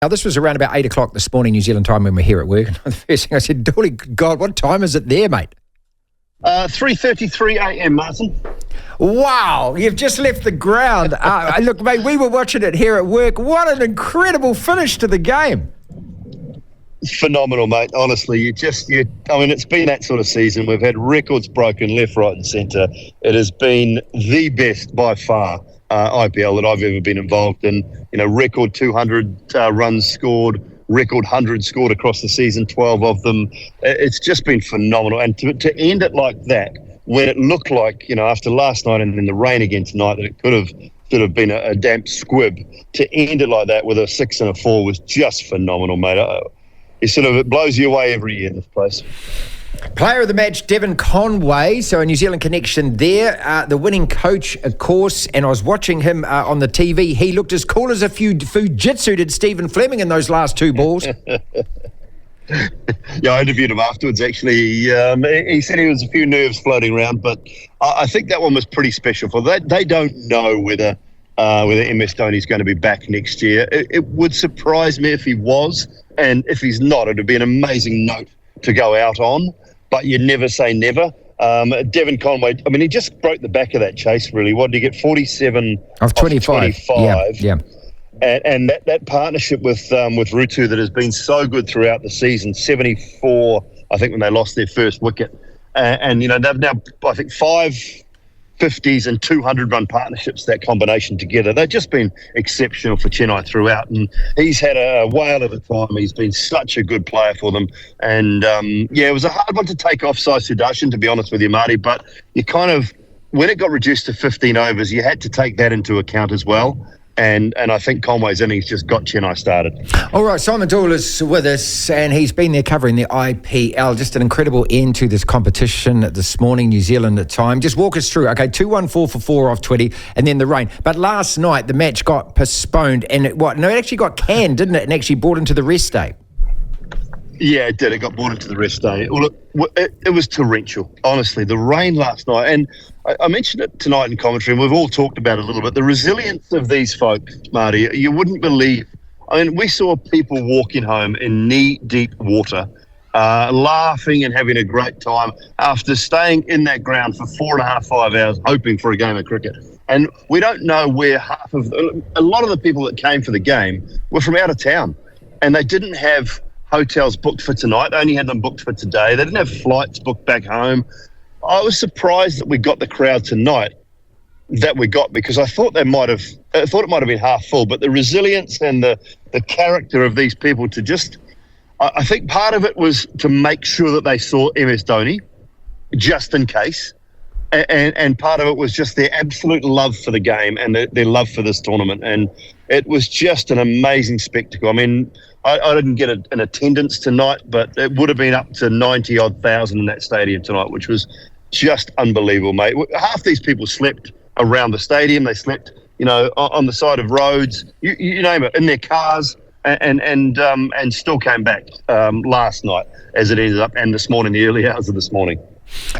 Now, this was around about 8 o'clock this morning, New Zealand time, when we're here at work. The first thing I said, Doull, God, what time is it there, mate? 3:33 a.m, Martin. Wow, you've just left the ground. Look, mate, we were watching it here at work. What an incredible finish to the game. Phenomenal, mate. Honestly, it's been that sort of season. We've had records broken left, right and centre. It has been the best by far IPL that I've ever been involved in. Record 200 runs scored, record 100 scored across the season, 12 of them. It's just been phenomenal. And to end it like that, when it looked like, after last night and then the rain again tonight, that it could have been a damp squib, to end it like that with a 6 and a 4 was just phenomenal, mate. It blows you away every year, this place. Player of the match, Devon Conway. So a New Zealand connection there. The winning coach, of course. And I was watching him on the TV. He looked as cool as a Fujitsu did Stephen Fleming in those last two balls. Yeah, I interviewed him afterwards, actually. He said he was a few nerves floating around, but I think that one was pretty special. For that, they don't know whether MS Dhoni's going to be back next year. It would surprise me if he was, and if he's not, it would be an amazing note to go out on, but you never say never. Devon Conway, he just broke the back of that chase, really. What did he get? 47 of 25. Yeah. And that partnership with Rutu that has been so good throughout the season, 74, I think, when they lost their first wicket. And they've now, I think, 5 50s and 200-run partnerships, that combination together. They've just been exceptional for Chennai throughout. And he's had a whale of a time. He's been such a good player for them. And, it was a hard one to take off Sai Sudarshan, to be honest with you, Marty. But you when it got reduced to 15 overs, you had to take that into account as well. And I think Conway's innings just got Chennai started. All right, Simon Doull is with us, and he's been there covering the IPL. Just an incredible end to this competition this morning, New Zealand at time. Just walk us through. Okay, 2-1-4 for 4 off 20, and then the rain. But last night, the match got postponed, and it actually got canned, didn't it? And actually brought into the rest day. Yeah, it did. It got brought into the rest day. Well, it was torrential, honestly. The rain last night, and I mentioned it tonight in commentary, and we've all talked about it a little bit. The resilience of these folks, Marty, you wouldn't believe. We saw people walking home in knee-deep water, laughing and having a great time after staying in that ground for 4.5, 5 hours, hoping for a game of cricket. And we don't know where a lot of the people that came for the game were from out of town, and they didn't have hotels booked for tonight. They only had them booked for today. They didn't have flights booked back home. I was surprised that we got the crowd tonight that we got, because I thought it might have been half full. But the resilience and the character of these people I think part of it was to make sure that they saw MS Dhoni, just in case. And part of it was just their absolute love for the game and their love for this tournament. And it was just an amazing spectacle. I didn't get an attendance tonight, but it would have been up to 90-odd thousand in that stadium tonight, which was just unbelievable, mate. Half these people slept around the stadium. They slept, on the side of roads, you name it, in their cars, and still came back last night as it ended up, and this morning, the early hours of this morning.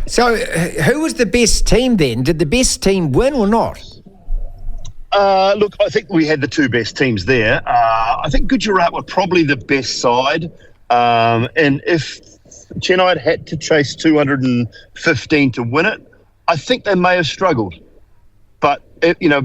So who was the best team then? Did the best team win or not? Look, I think we had the two best teams there. I think Gujarat were probably the best side. And if Chennai had to chase 215 to win it, I think they may have struggled. But,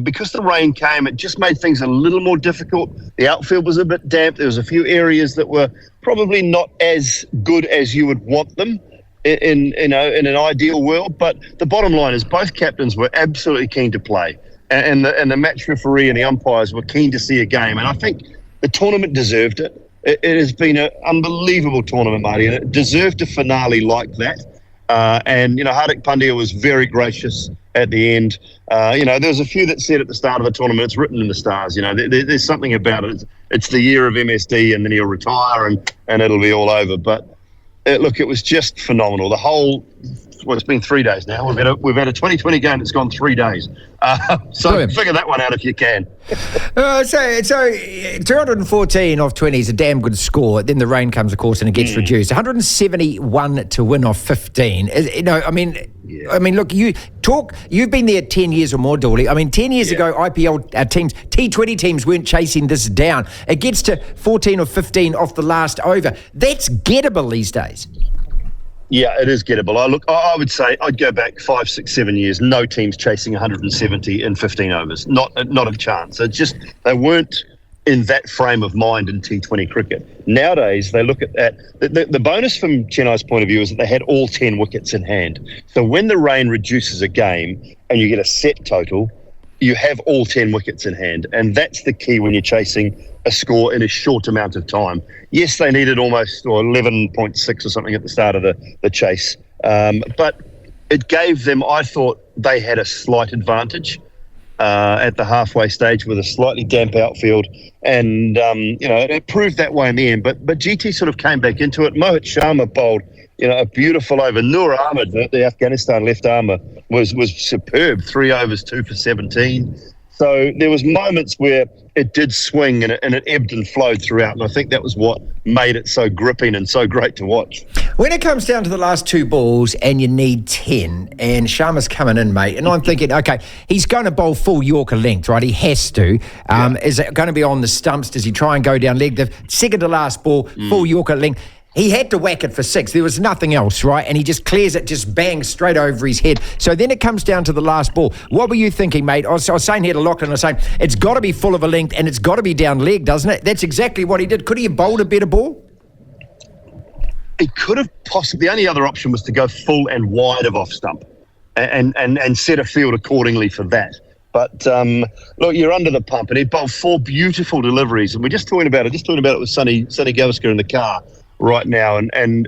because the rain came, it just made things a little more difficult. The outfield was a bit damp. There was a few areas that were probably not as good as you would want them in an ideal world. But the bottom line is both captains were absolutely keen to play. And the match referee and the umpires were keen to see a game. And I think the tournament deserved it. It has been an unbelievable tournament, Marty, and it deserved a finale like that. And Hardik Pandya was very gracious at the end. There was a few that said at the start of the tournament, it's written in the stars. There's something about it. It's the year of MSD, and then he'll retire and it'll be all over. But it was just phenomenal. The whole it's been 3 days now. We've had a 2020 game that's gone 3 days. So Brilliant. Figure that one out if you can. So 214 off 20 is a damn good score. Then the rain comes, of course, and it gets reduced. 171 to win off 15. Look, you've been there 10 years or more, Doull. I mean, 10 years ago, IPL teams, T20 teams weren't chasing this down. It gets to 14 or 15 off the last over. That's gettable these days. Yeah, it is gettable. I would say I'd go back 5, 6, 7 years. No teams chasing 170 in 15 overs. Not a chance. It's just they weren't in that frame of mind in T20 cricket. Nowadays, they look at that. The bonus from Chennai's point of view is that they had all 10 wickets in hand. So when the rain reduces a game and you get a set total, you have all 10 wickets in hand. And that's the key when you're chasing a score in a short amount of time. Yes, they needed almost 11.6 or something at the start of the chase. But it gave them, I thought, they had a slight advantage at the halfway stage with a slightly damp outfield. And, it proved that way in the end. But GT sort of came back into it. Mohit Sharma bowled, a beautiful over. Noor Ahmed, the Afghanistan left armour, was superb. 3 overs, 2 for 17. So there was moments where it did swing and it ebbed and flowed throughout. And I think that was what made it so gripping and so great to watch. When it comes down to the last 2 balls and you need 10 and Sharma's coming in, mate, and I'm thinking, okay, he's going to bowl full Yorker length, right? He has to. Is it going to be on the stumps? Does he try and go down leg? The second to last ball, full Yorker length. He had to whack it for 6. There was nothing else, right? And he just clears it, just bangs straight over his head. So then it comes down to the last ball. What were you thinking, mate? I was saying here to Lachlan, I was saying, it's got to be full of a length and it's got to be down leg, doesn't it? That's exactly what he did. Could he have bowled a better ball? He could have possibly. The only other option was to go full and wide of off stump and set a field accordingly for that. But look, you're under the pump, and he bowled 4 beautiful deliveries. And we're just talking about it. With Sonny Gavaskar in the car right now, and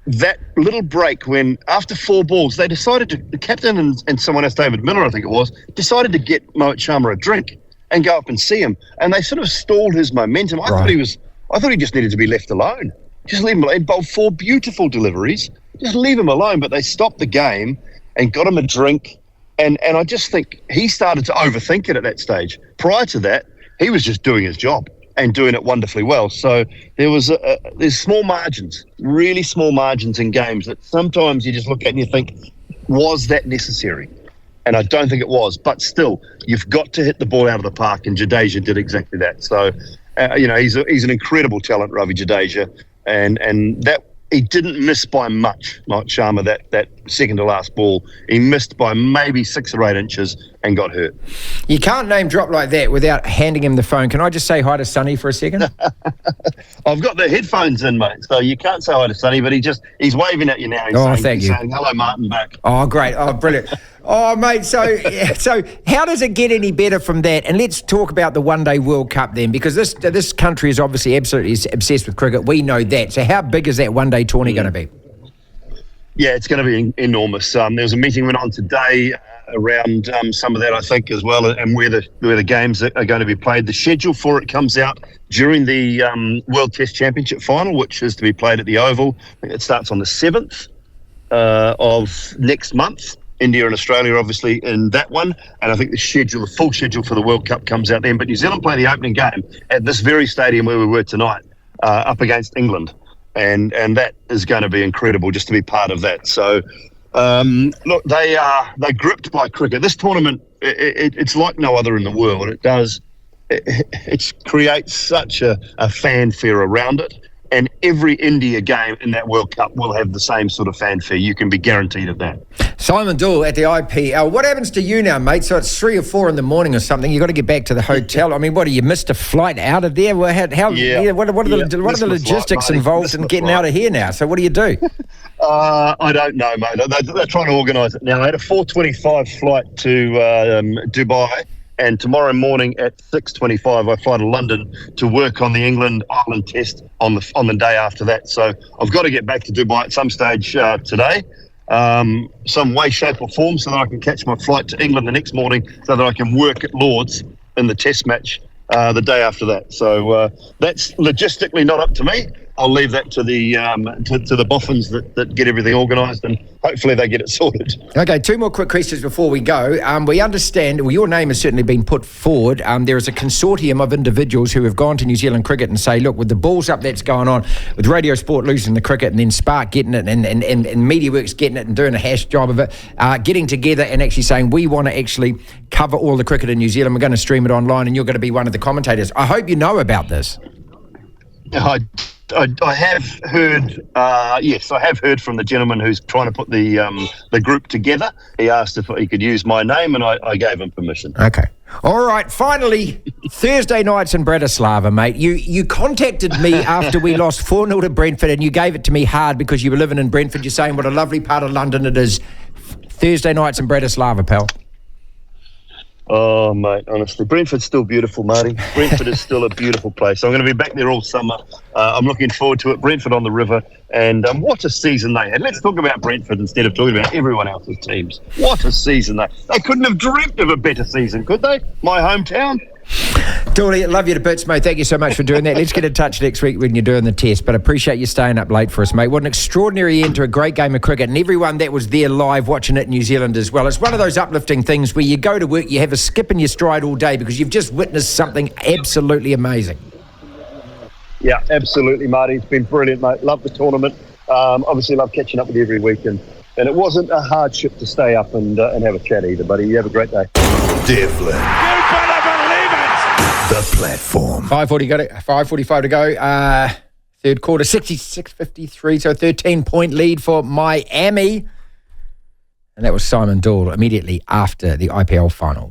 that little break when after 4 balls they decided to, the captain and someone else, David Miller I think it was, decided to get Mohit Sharma a drink and go up and see him, and they sort of stalled his momentum. I thought he just needed to be left alone. Just leave him alone. He bowled 4 beautiful deliveries. Just leave him alone. But they stopped the game and got him a drink, and I just think he started to overthink it at that stage. Prior to that, he was just doing his job and doing it wonderfully well. So there's small margins, really small margins in games that sometimes you just look at and you think, was that necessary? And I don't think it was. But still, you've got to hit the ball out of the park, and Jadeja did exactly that. So, he's an incredible talent, Ravi Jadeja, and that he didn't miss by much, like Sharma, that second to last ball. He missed by maybe 6 or 8 inches and got hurt. You can't name drop like that without handing him the phone. Can I just say hi to Sonny for a second? I've got the headphones in, mate, so you can't say hi to Sonny, but he's waving at you now. He's saying, hello, Martin, back. Oh, great. Oh, brilliant. Oh, mate, so how does it get any better from that? And let's talk about the One-Day World Cup then, because this country is obviously absolutely obsessed with cricket. We know that. So how big is that one-day tourney going to be? Yeah, it's going to be enormous. There was a meeting went on today around some of that, I think, as well, and where the games are going to be played. The schedule for it comes out during the World Test Championship final, which is to be played at the Oval. I think it starts on the 7th of next month. India and Australia, obviously, in that one. And I think the full schedule for the World Cup comes out then. But New Zealand play the opening game at this very stadium where we were tonight, up against England. And that is going to be incredible just to be part of that. So, look, they're gripped by cricket. This tournament, it's like no other in the world. It creates such a fanfare around it. And every India game in that World Cup will have the same sort of fanfare. You can be guaranteed of that. Simon Doull at the IPL. What happens to you now, mate? So it's 3 or 4 in the morning or something. You've got to get back to the hotel. I mean, what, you missed a flight out of there? What are the logistics involved in getting out of here now? So what do you do? I don't know, mate. They're trying to organise it now. I had a 4:25 flight to Dubai. And tomorrow morning at 6:25, I fly to London to work on the England-Ireland test on the day after that. So I've got to get back to Dubai at some stage today, some way, shape or form, so that I can catch my flight to England the next morning so that I can work at Lord's in the test match the day after that. So that's logistically not up to me. I'll leave that to the to the boffins that get everything organised, and hopefully they get it sorted. Okay, two more quick questions before we go. We understand, well, your name has certainly been put forward. There is a consortium of individuals who have gone to New Zealand cricket and say, look, with the balls up that's going on, with Radio Sport losing the cricket and then Spark getting it and MediaWorks getting it and doing a hash job of it, getting together and actually saying, we want to actually cover all the cricket in New Zealand. We're going to stream it online and you're going to be one of the commentators. I hope you know about this. I have heard, yes, I have heard from the gentleman who's trying to put the group together. He asked if he could use my name, and I gave him permission. Okay. All right, finally, Thursday nights in Bratislava, mate. You contacted me after we lost 4-0 to Brentford, and you gave it to me hard because you were living in Brentford. You're saying what a lovely part of London it is. Thursday nights in Bratislava, pal. Oh, mate, honestly. Brentford's still beautiful, Marty. Brentford is still a beautiful place. I'm going to be back there all summer. I'm looking forward to it. Brentford on the river. And what a season they had. Let's talk about Brentford instead of talking about everyone else's teams. What a season they couldn't have dreamt of a better season, could they? My hometown. Doull, love you to bits, mate. Thank you so much for doing that. Let's get in touch next week when you're doing the test. But I appreciate you staying up late for us, mate. What an extraordinary end to a great game of cricket, and everyone that was there live watching it in New Zealand as well. It's one of those uplifting things where you go to work, you have a skip in your stride all day because you've just witnessed something absolutely amazing. Yeah, absolutely, Marty. It's been brilliant, mate. Love the tournament. Obviously, love catching up with you every week. And it wasn't a hardship to stay up and have a chat either, buddy. You have a great day. Devlin. The platform. 5:45 to go. Third quarter, 66-53, so a 13-point lead for Miami. And that was Simon Doull immediately after the IPL final.